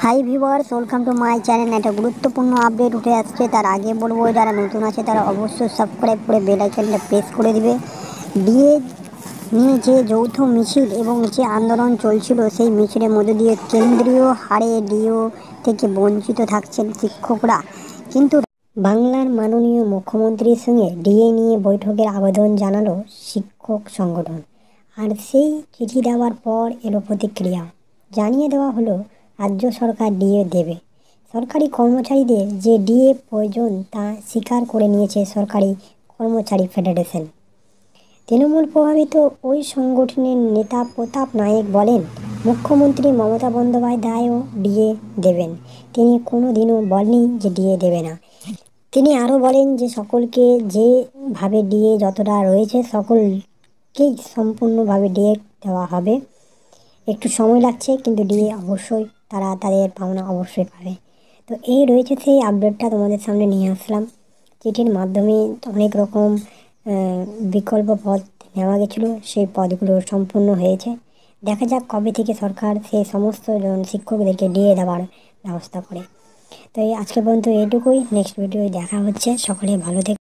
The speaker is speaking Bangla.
Hi viewers, welcome to my channel. একটা গুরুত্বপূর্ণ আপডেট উঠে আসছে। তার আগে বলবো, যারা নতুন আছে তারা অবশ্যই সাবস্ক্রাইব করে বেল আইকনটা প্রেস করে দিবে। ডিএ নিয়ে যে যৌথ মিছিল এবং যে আন্দোলন চলছিল, সেই মিছিলের মধ্যে দিয়ে কেন্দ্রীয় হারে ডিও থেকে বঞ্চিত থাকছেন শিক্ষকরা। কিন্তু বাংলার মাননীয় মুখ্যমন্ত্রীর সঙ্গে ডিএ নিয়ে বৈঠকের আবেদন জানালো শিক্ষক সংগঠন। আর সেই চিঠি দেওয়ার পর এলো প্রতিক্রিয়া। জানিয়ে দেওয়া হলো রাজ্য সরকার ডিএ দেবে। সরকারি কর্মচারীদের যে ডিএ প্রয়োজন তা স্বীকার করে নিয়েছে সরকারি কর্মচারী ফেডারেশন। তৃণমূল প্রভাবিত ওই সংগঠনের নেতা প্রতাপ নায়েক বলেন, মুখ্যমন্ত্রী মমতা বন্দ্যোপাধ্যায়ও ডিএ দেবেন। তিনি কোনো দিনও বলেননি যে ডিএ দেবে না। তিনি আরও বলেন যে সকলকে যেভাবে ডিএ যতটা রয়েছে সকলকেই সম্পূর্ণভাবে ডিএ দেওয়া হবে। একটু সময় লাগছে, কিন্তু ডিএ অবশ্যই তারা তাদের পাওনা অবশ্যই পাবে। তো এই রয়েছে সেই আপডেটটা তোমাদের সামনে নিয়ে আসলাম। চিঠির মাধ্যমে অনেক রকম বিকল্প পদ নেওয়া গেছিলো, সেই পদগুলো সম্পূর্ণ হয়েছে। দেখা যাক কবে থেকে সরকার সেই সমস্ত শিক্ষকদেরকে ডিএ দেওয়ার ব্যবস্থা করে। তো এই আজকে পর্যন্ত এইটুকুই। নেক্সট ভিডিওয় দেখা হচ্ছে। সকলে ভালো থেকে